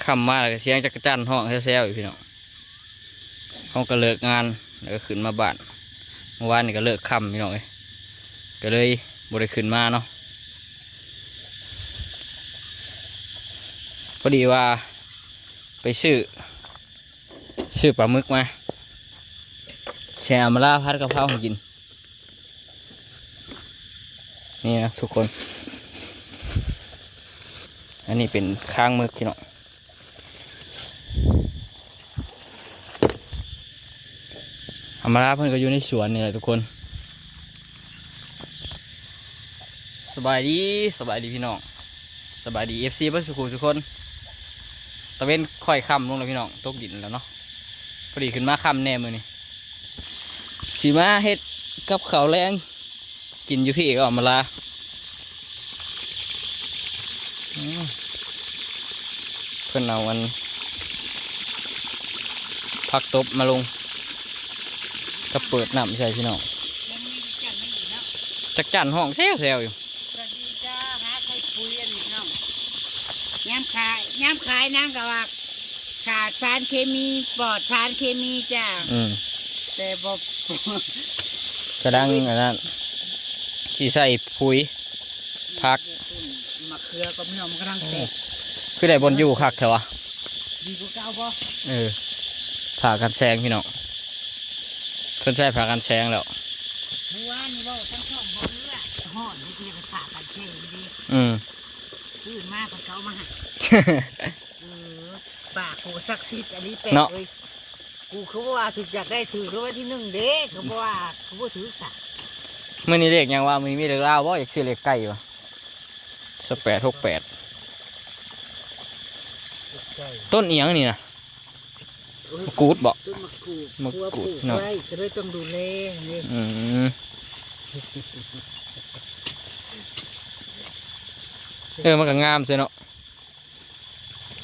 ค่ำมาเลยเสียงจักรจั่นห้องแซวๆอยู่พี่น้องเขาก็เลิกงานแล้วก็ขึ้นมาบ้านเมื่อวานนี่ก็เลิกค่ำพี่น้องก็เลยบริขึ้นมาเนาะพอดีว่าไปซื้อปลาหมึกมาแช่มาล่าพัดกะเพราให้กินนี่นะทุกคนอันนี้เป็นข้างหมึกพี่น้องอามาลาเพื่อนก็อยู่ในสวนนี่แหละทุกคนสบายดีพี่น้องสบายดีFCเพื่อนสุขุมทุกคนตะเวนค่อยค่ำลงแล้วพี่น้องตกดินแล้วเนาะพอดีขึ้นมาค่ำแน่มือนี่สีมาเฮ็ดกับข้าวแรงกินอยู่พี่ก็อามาลาเพื่อนเอามันผักตบมาลงก็เปิดน้ำใช่พี่น้องจักจั่นห้องแซวอยู่สวัสดีจ้าหาใครคุยอันนี้น้องย้ำขายนางก็ว่าขาดสารเคมีปลอดสารเคมีจ้าแต่บอก กระดังอันนั้นที่ใส่ปุ๋ยพักมะเขือก็ไม่ยอมกระดังเตะคือได้บนอยู่คักเถอะวะดีกว่าเก่าป่ะผ่ากันแซงพี่น้องเพิ่นใช้ผ่ากันแซงแล้วเมื่อวานนี่บอกทั้งช่องบอกเรือห่อนนี่คือผ่ากันแซงดีตื่นมากเขามาปากกูศักดิ์สิทธิ์อันนี้แปลกเลยกูเขาว่าถืออยากได้ถือเขาว่าที่หนึ่งเด็กเขาบอกว่าเขาบอกถือสักเมื่อนี้เลขยังว่ามีเลขลาวบ่อยากซื้อเลขไก่วะ1868ต้นเอียงนี่นะมะกรูดบอกมะกรูดเนาะจะได้ต้องดูแลมันก็งามใช่เนาะ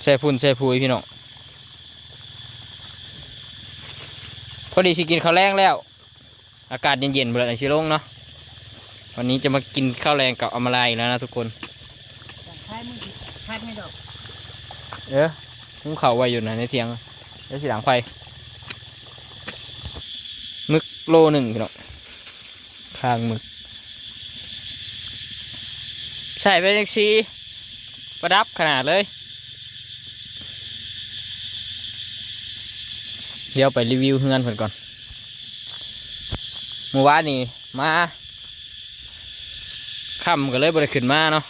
ใช่พุ่นใช่พุยพี่น้องพอดีสิกินข้าวแรงแล้วอากาศเย็นๆเบื่อในชิลงเนาะวันนี้จะมากินข้าวแรงกับอมราอีกแล้วนะทุกคนมุ้งเข่าไว้อยู่นะในเทียงแล้วสีหลังไฟมึกโลหนึ่งพี่น้องข้างมึกใช่เป็นซีประดับขนาดเลยเดี๋ยวไปรีวิวเฮือนเพิ่นก่อนเมื่อวานนี้มาค่ำก็เลยบริขึ้นมาเนาะ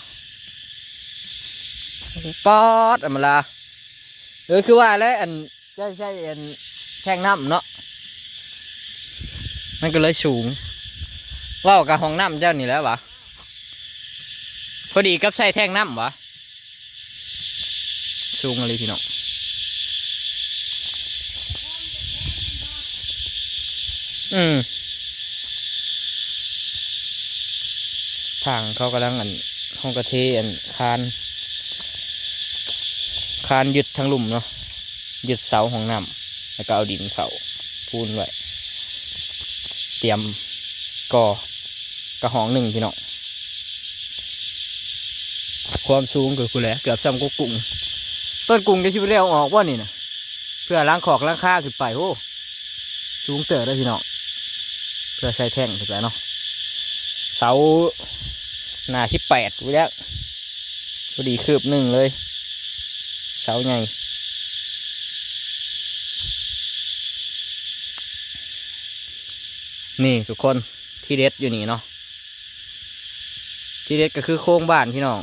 ป๊อดอำมาลาคือว่าแล้วอันใช่อันแท่งน้ำเนาะมันก็เลยสูงว่าวกับห้องน้ำเจ้านี่แล้ววะพอดีกับใช่แท่งน้ำวะสูงอะไรพี่น้องทางเขากำลังห้องกระเทคานยึดทั้งลุ่มเนาะยึดเสาห้องน้ำแล้วก็เอาดินเขาพูนไว้เตรียมกระห้องหนึ่งพี่น้องความสูงเกือบซ้ำก็กุ้งต้นกุ้งจะชิบเรียวออกว่านี่นะเพื่อล้างขอกล้างข้าขึ้นไปโอ้สูงเต๋อได้พี่น้องเพื่อใช้แท่งขึ้นไปเนาะเสาหน้า18วิแล้วพอดีคืบหนึ่งเลยเสาใหญ่นี่ทุกคนที่เด็ดอยู่นี่เนาะที่เด็ดก็คือโครงบ้านพี่น้อง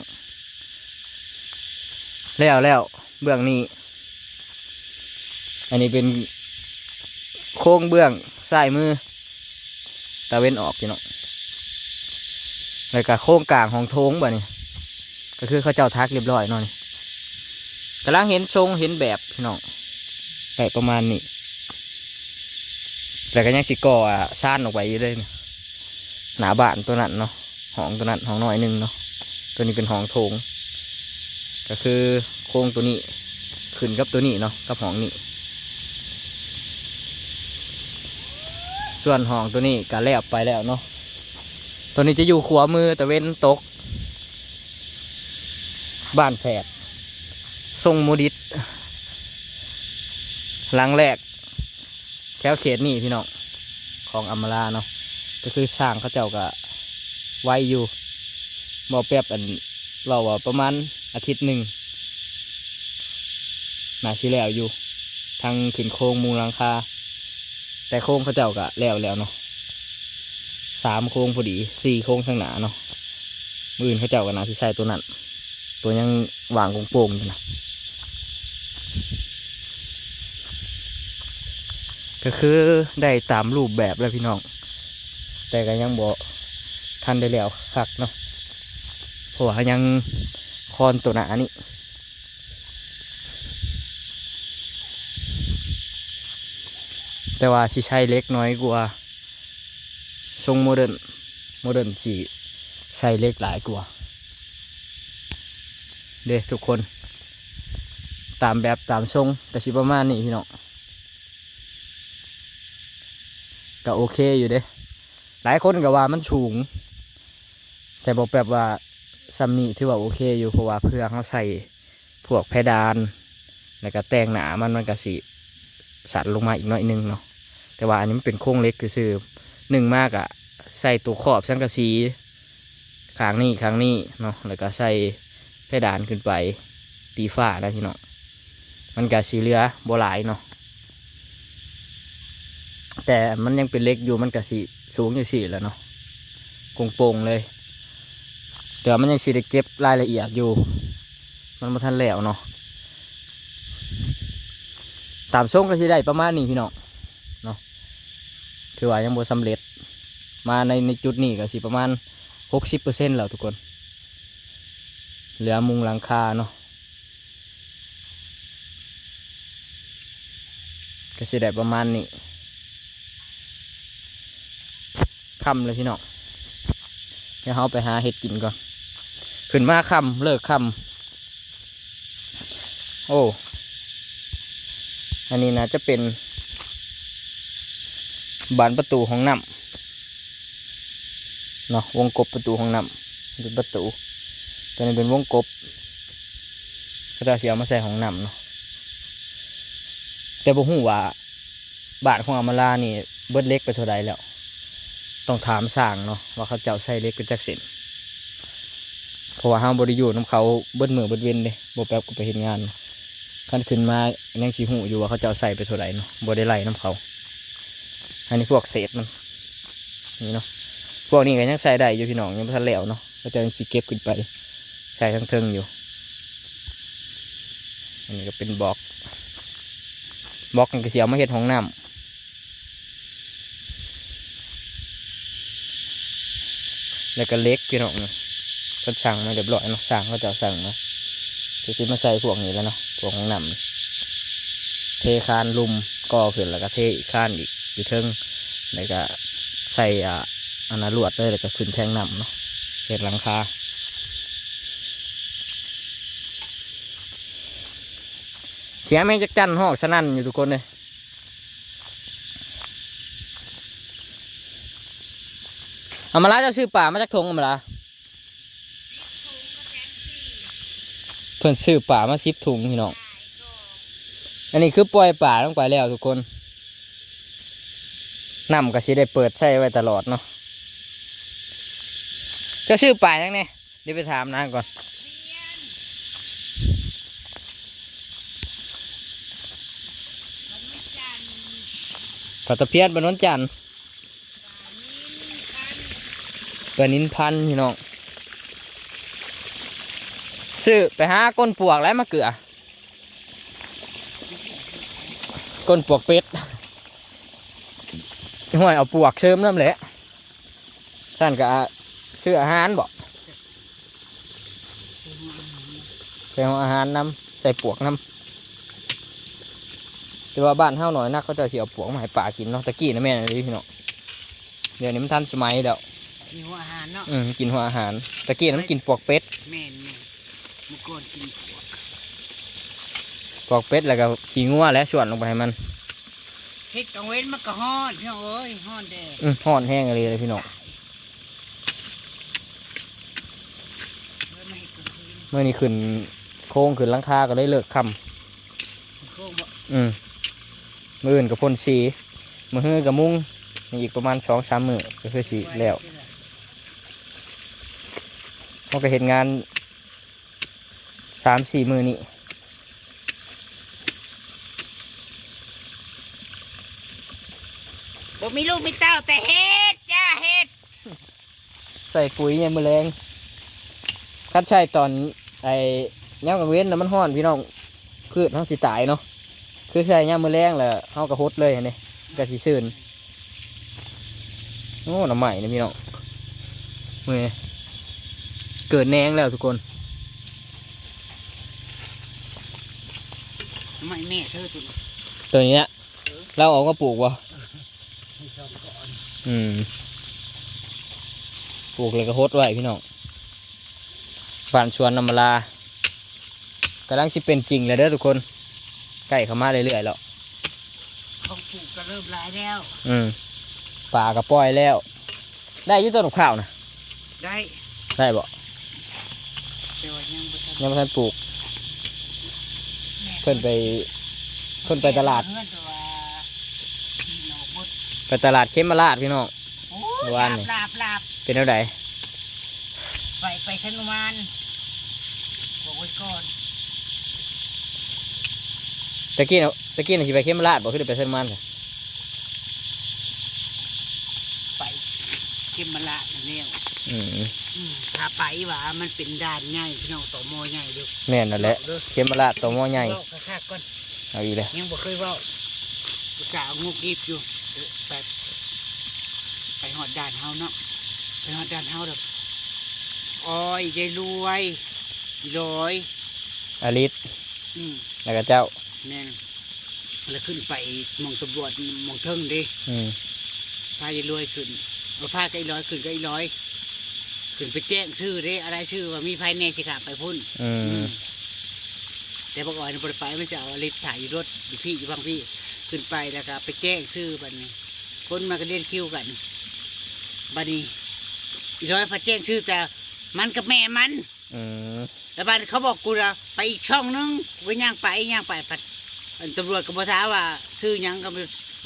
แล้วเบื้องนี้อันนี้เป็นโครงเบื้องซ้ายมือตะเว้นออกพี่น้องแล้วก็โครงกลางของโถงบ่นี่ก็คือเขาเจ้าทักเรียบร้อยเนาะนี่กำลังเห็นทรงเห็นแบบพี่น้องแบบประมาณนี้แต่ก็ยังสิก่อซ่านออกไปอยู่เลยหนาบ้านตัวนั้นเนาะห้องตัวนั้นห้องน้อยหนึ่งเนาะตัวนี้เป็นห้องโถงก็คือโครงตัวนี้ขึ้นกับตัวนี้เนาะกับห้องนี้ส่วนห้องตัวนี้ก็แล้วไปแล้วเนาะตัวนี้จะอยู่ขวามือแต่เว้นตกบ้านแผดทรงโมดิส หลังแรกแถวเขตนี่พี่น้องของอำมาลาเนาะก็คือช่างเขาเจ้าก็ไว้อยู่บ่แป๊บอันเราว่าประมาณอาทิตย์หนึ่งน่าสิแล้วอยู่ทางขึ้นโค้งมุงหลังคาแต่โค้งเขาเจ้าก็แล้วเนาะ3 โค้งพอดี4 โค้งข้างหน้าเนาะมืออื่นเขาเจ้าก็น่าสิใส่ตัวนั้นตัวยังวางโป่งๆอยู่นะก็คือได้ตามรูปแบบแล้วพี่น้องแต่ก็ยังบ่ทันได้แล้วคักเนาะเพราะว่ายังคอนตัวหนานี่แต่ว่าสิใช้เล็กน้อยกว่าทรงโมเดิร์นสิใส่เล็กหลายกว่าเด้ทุกคนตามแบบตามทรงแต่สิประมาณนี้พี่น้องก็โอเคอยู่เด้หลายคนก็ว่ามันสูงแต่บอกแบบว่าซัมนี่ถือว่าโอเคอยู่เพราะว่าเพื่อเขาใส่พวกเพดานแล้วก็แต่งหนามันก็สิสั่นลงมาอีกน้อยนึงเนาะแต่ว่าอันนี้มันเป็นโครงเล็กคือหนึ่งมากอะใส่ตัวขอบสังกะสีข้างนี้เนาะแล้วก็ใส่เพดานขึ้นไปตีฝ้านะพี่เนาะมันก็สีเหลือโบหลายเนาะแต่มันยังเป็นเล็กอยู่มันก็สีสูงอยู่สี่แล้วเนาะโป่งๆเลยแต่มันยังสีได้เก็บรายละเอียดอยู่มันมาทันแล้วเนาะตามทรงก็สิได้ประมาณนี้พี่น้องเนาะถือว่ายังบ่สำเร็จมาในจุดนี้ก็สิประมาณ 60% แล้วทุกคนเหลือมุงหลังคาเนาะก็สิได้ประมาณนี้ค่ำเลยพี่น้องเดี๋ยวเราไปหาเห็ดกินก่อนขึ้นมาค่ำเลิกค่ำโอ้อันนี้นะจะเป็นบานประตูห้องน้ำเนาะวงกบประตูห้องน้ำเป็นประตูตัวนี้เป็นวงกบก็จะเสียมาใส่ห้องน้ำเนาะแต่บ่ฮู้ว่าบาทของอำมาลานี่เบิดเล็กไปเท่าใดแล้วต้องถามสร้างเนาะว่าเขาเจ้าใส่เล็กเป็นจักเส้นเพราะว่าห้ามบริยูน้ำเขาเบิดมือเบิดเว้นเลยบ่แป๊บก็ไปเห็นงานขั้นขึ้นมายังชี้หูอยู่ว่าเขาเจ้าใส่ไปเท่าไหร่เนาะบ่ได้ไล่น้ำเขาอันนี้พวกเศษมันนี่เนาะพวกนี้ก็ยังใส่ได้อยู่พี่น้องยังไม่ทันแล้วเนาะก็จะยังสีเก็บขึ้นไปใส่ทั้งเทิงอยู่อันนี้ก็เป็นบล็อกนี่ก็เสียมาเห็ดห้องน้ำแล้วก็เล็กพี่น้องก็สั่งมาเรียบร้อยเนาะสั่งเขาจะสั่งมาจะซื้อมาใส่พวกนี้แล้วเนาะพวกห้องน้ำเทคานลุมก่อขึ้นแล้วก็เทอีกคานอีกอยู่เทิงแล้วก็ใส่อันนั้นลวดเลยแล้วก็ขึ้นแทงน้ำเนาะเห็ดหลังคาเสียงแมงจักจันหอกฉะนั้นอยู่ทุกคนเลยเอามาละจะซื้อป่ามาจากทงเอามาละเพิ่นซื้อป่ามา10 ถุงพี่น้องอันนี้คือปล่อยป่าลงไปแล้วทุกคนน้ำก็สิได้เปิดใช้ไว้ตลอดเนาะจะซื้อป่ายังไงเดี๋ยวไปถามนางก่อนปลาตะเพียนบนนนจันทร์ปลานินพันพี่น้องซื้อไปหาก้นปวกแล้วมาเกลือก้นปวกเป็ดห่วยเอาปวกเชิมน้ำแหละท่านก็ซื้ออาหารบอกใส่อาหารน้ำใส่ปวกน้ำแต่ว่าบ้านเฮาหน่อยนักเขาจะเสียปวกมาให้ป่ากินเนาะตะกี้นะแม่เลยพี่น้องเดี๋ยวนี้มันทันสมัยแล้วกินหัวอาหารเนาะกินหัวอาหารตะกี้นั้นกินปวกเป็ดแม่เมื่อก่อนกินปวกเป็ดแล้วก็ขี้งัวและส่วนลงไปให้มันเฮ็ดกังเว้นมันก็ฮ้อนพี่น้องเอ้ยฮ้อนแดดฮ้อนแห้งเลยพี่น้องเมื่อนี้ขึ้นโค้งขึ้นหลังคาก็ได้เลิกค่ำโค้งบ่ มื้ออื่นกับพ่นสีมื้อฮื้อกับมุ้งอีกประมาณ2-3 มื้อก็คือสีแล้วเขาก็เห็นงาน3-4 มื้อนี้ บ่มีลูกมีเต้าแต่เฮ็ดจ้าเฮ็ด ใส่ปุ๋ยเนี่ยมือแรงคัดใช้ตอนไอ้ย่ำกลางเว้นแล้วมันห้อนพี่น้องพืชทั้งสิตายเนาะคือใช้ย่ำมือแรงแล้วเฮากระหดเลยนี่กระสิซื่นโอ้หน่อใหม่นะพี่น้องมือเกิดแหนงแล้วทุกคน ไม่แม่เธอตุน ตัวนี้เราออกมาปลูกวะปลูกเลยก็หดไว้พี่น้องบ้านชวนนำมาลากำลังสิเป็นจริงเลยเด้อทุกคนใกล้เข้ามาเรื่อยๆแล้ว เขาปลูกก็เริ่มหลายแล้ว ป่าก็ปล่อยแล้ว ได้อยี่ต้นข้าวนะ ได้ ได้บ่ แต่ว่ายังบ่ทัน ยังไม่ทันปลูกเพิ่นไปตลาด เพื่อนแต่ว่าหนอกบด ไปตลาดเขมราชพี่น้อง โอ้ เมื่ ย อวานนี่ ลาบลาบ เป็นเท่าไหร่ ไปชนุมานบอกไว้ก่อน ตะกี้น่ะสิไปเขมราชบ่คือได้ไปเซนมันค่ะ ไปเก็บมะละนั่นแล้ว อืม ถ้าไปว่ามันเป็นด่านง่ายพี่น้องต่อโมอง่ายเด้อ แม่นนั่นแหละเขมราชตัวหม้อใหญ่ เว้าคักๆก่อน เอาอีกเลย ยังบ่เคยเว่าอุตส่าห์งุกยิบอยู่เดี๋ยวไปหอดด่านเฮาเนาะไปหอดด่านเฮาเด้ออ้อยยายรวยลอย อลิส อืม แล้วก็เจ้า แม่นแล้วขึ้นไปหมองตำรวจหมองเทิงเดิ อืม พายายรวยขึ้นเอาผ้าไอ้ร้อยขึ้นก็ไอ้ร้อยขึ้นไปแจ้งชื่อเด้อะไรชื่อว่ามีภายในสิขาไปพุ่น อืม แต่บอกอ่อยในบริษัทมันจะเอาลิฟต์ถ่ายอยู่รถอยู่พี่อยู่บางพี่ขึ้นไปแล้วก็ไปแจ้งชื่อบัดนี้คนมาก็เรียนคิวกันบัดนี้อีร้อยพอแจ้งชื่อแต่มันกับแม่มัน อืม แล้วบัดเขาบอกกูนะไปอีกช่องนึงกูย่างไปผัดตำรวจก็บอกท้ามว่าชื่อหยังก็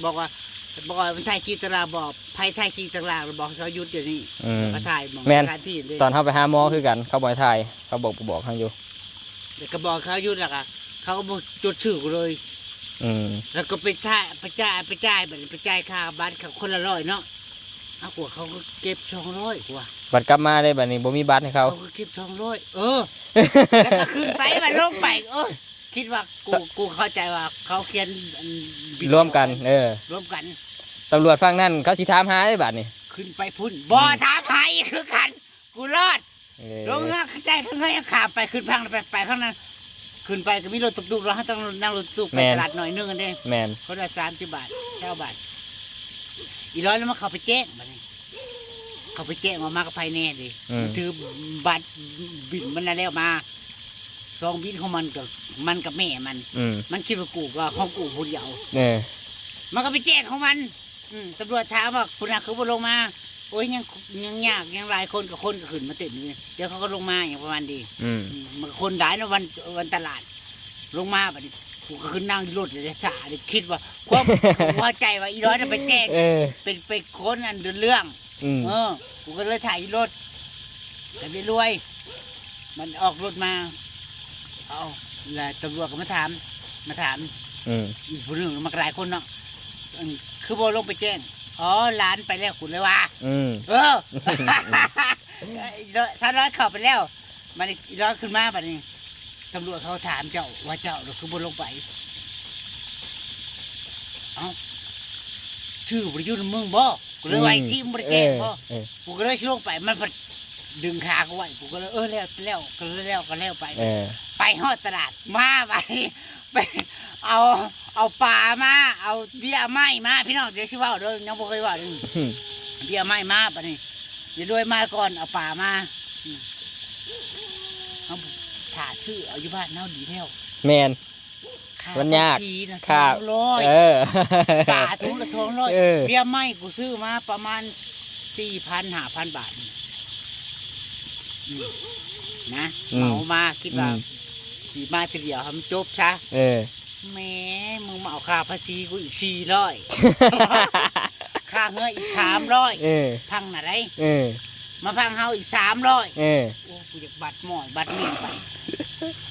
บอกว่ามันถ่ายกีตราบอกไพ่ถ่ายกีตราบอกเขาหยุดเดี๋ยวนี้ อืม ก็ถ่ายมอง แม่น สถานที่เลย ตอนเข้าไปหาหมอคือกันเขาบ่ให้ถ่ายเขาบอกให้อยู่ แล้วก็บอกเขาหยุดแล้วก็เขาก็บอกจดชื่อกูเลย อืม แล้วก็ไปจ่ายแบบนี้ไปจ่ายค่าบัตรเขาคนละ100เนาะเอากว่าเขาก็เก็บ200กว่า บัดกลับมาได้บัดนี้บ่มีบัตรให้เขา เขาก็เก็บ200แล้วก็ขึ้นไปมันลงไปคิดว่ากูเข้าใจว่าเขาเขียนบิด ร่วมกัน ร่วมกัน ตำรวจฝั่งนั้นเขาสิถามหาได้บัดนี้ ขึ้นไปพุ่นบ่ถามหาอีกคือกันกูรอด เออ ลงเงาใจข้างเงยขาไปขึ้นพังไปข้างนั้นขึ้นไปก็มีรถตุกๆเราต้องนั่งรถตุกไปตลาดหน่อยนึงกันเด้ แม่น คนละ30 บาท9 บาทอีร้อยแล้วมาเขาไปแจ้งบัดนี้เขาไปแจ้งมากับภายในดิถือบัตรบินมันแล้วมา2 บินของมันกับแม่มัน มันคิดว่ากูว่าของกูผู้เดียว มันก็ไปแจ้งของมันตำรวจถามว่าคุณอาคือว่าลงมาโอ้ยยังยากยังหลายคนกับคนก็ขึ้นมาเต็มเลยเดี๋ยวเขาก็ลงมาอย่างประมาณดีมันคนได้นะวันตลาด ลงมาแบบนี้กูก็ขึ้นนั่งรถเลยสาเลยคิดว่าความพอใจว่าอีร้อยจะไปแจ้งเป็นคนอันเดินเรื่องกูก็เลยถ่ายรถแต่ไม่รวย มันออกรถมาเอาแล้วตำรวจก็มาถามอีกคนหนึ่งมากหลายคนเนาะคือโบลงไปแจ้งอ๋อร้านไปแล้วคุณเลยว่า300เข้าไปแล้วมันอีร้อยขึ้นมาแบบนี้ตำรวจเขาถามเจ้าว่าเจ้าเราคือโบลงไปเอ้าชื่อบริยุทธ์มึงบ่กูเลยไว้ที่มึงบริแจ้งบ่กูก็เลยลงไปมันดึงขากูไว้กูก็เลยแล้วไปฮอดตลาดมาไปเอาปลามาเอาเบี้ยไม้มาพี่น้องเดี๋ยวชิว่าเด้อยังบ่เคยว่าเด้อเบี้ยไม้มาปะนี่เดี๋ยวด้วยมาก่อนเอาปลามาเอาถ่าชื่อเอาอยู่บ้านเน่าดีแล้ว แมน มันยาก ค่า200ปลาถุงละ200เบี้ยไม้กูซื้อมาประมาณ 4,000-5,000 บาทนะเหมามาคิดว่าสีมาทีเดียวทำจบซะ แหม่มึงมาเอาค่าภาษีกูอีก400 ค่าเงินอีก300พังน่ะได้มาพังเฮาอีก300โอ้กูอยากบัตรหมอยบัตรเมียนไป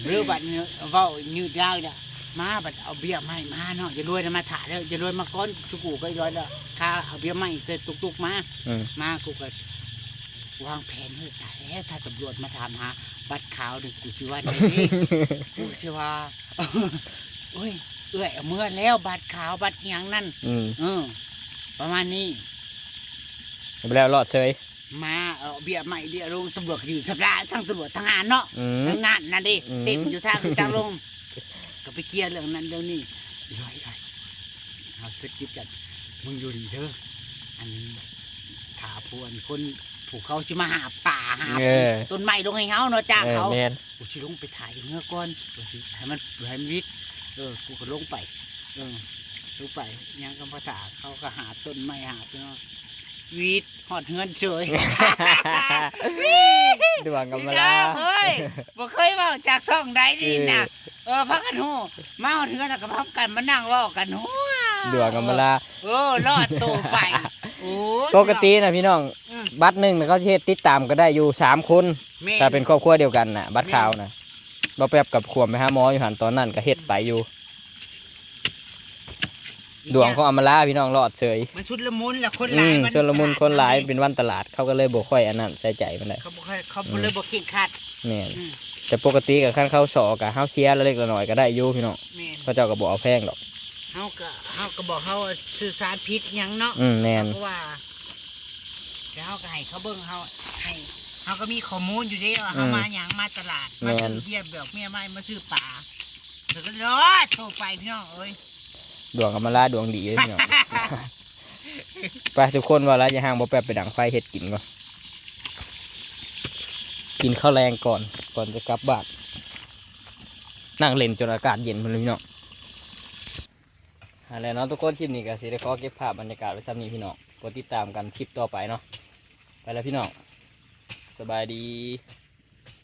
หรือบัตรเว้ายืดยาวเนี่ยมาบัตรเอาเบี้ยมาให้มาเนาะจะรวยนะมาถ่าแล้วจะรวยมาก้อนจุกูก็ร้อยแล้วค่าเอาเบี้ยมาเสร็จตุกๆมากูก็วางแผนเฮ้ยตายแล้วถ้าตำรวจมาถามหาบัตรขาวดิกูชิว่าได้ดิกูชิว่าโอ้ยเอาเมื่อแล้วบัตรขาวบัตรหยังนั่นประมาณนี้ ไปแล้วรอดเฉยมาเบี้ยใหม่เบี้ยลงตำรวจอยู่สัปดาห์ทั้งตำรวจทั้งงานเนาะทั้งนั้นนั่นดิเต็มอยู่ทางคือทางลงก็ไปเกียร์เรื่องนั้นเรื่องนี้ร้อยเอาสกิปกันมึงอยู่ดีเถอะอันถาพวนคนผูกเขาจะมาหาป่าหาต้นไม้ลงให้เขาเนาะจ้าเขากูจะลงไปถ่ายเมื่อก่อนให้มันวิทย์กูก็ลงไปลงไปยังก็ภาษาเขาก็หาต้นไม้หาเนาะวีดหอดเฮือนเฉยดวงกำมะลาเฮ้ยบ่เคยเว้าจากซ่องใดนี่นะพักกันหูมาหอดเฮือนแล้วก็พักกันมานั่งเว้ากันหูดวงกำมะลารอดตัวไปปกตินะพี่น้องบัตรหนึ่งเขาเฮ็ดติดตามก็ได้อยู่3 คนแต่เป็นครอบครัวเดียวกันน่ะบัตรขาวน่ะบ่แป๊บกับขวมไปหาหมออยู่หันตอนนั้นก็เฮ็ดไปอยู่ดวงของอำมาลาพี่น้องรอดเฉยมันชุดละมุนแหละคนหลายชุดละมุนคนหลายเป็นวันตลาดเขาก็เลยบ่ค่อยอันนั้นใส่ใจมันเลยเขาเลยบ่เก่งขัดเนี่ยแต่ปกติกับขั้นเข้าสอกับเฮาเชียร์เล็กๆหน่อยก็ได้อยู่พี่น้องเขาเจ้าก็บอกเอาแพงหรอกเฮาก็บอกเฮาสื่อสารผิดยังเนาะแน่นเพราะว่าเฮาก็ให้เขาเบิ่งเฮาให้เฮาก็มีข้อมูลอยู่เด้ว่าเฮามาหยังมาตลาดมาซื้อเบี้ยแบบเมียไม้มาซื้อปลาเดี๋ยวก็รอดโทรไปพี่น้องเอ้ยดวงกำมะลาดวงดีเลยพี่น้องไปทุกคนว่าแล้วอย่าห่างบ่แป๊บไปดังไฟเฮ็ดกินก่อนกินข้าวแรงก่อนจะกลับบ้านนั่งเล่นจนอากาศเย็นเลยพี่น้องอะไรเนาะทุกคนคลิปนี้ก็สิได้ขอเก็บภาพบรรยากาศไว้ซ้ำนี้พี่น้องกดติดตามกันคลิปต่อไปเนาะไปแล้วพี่น้องสบายดี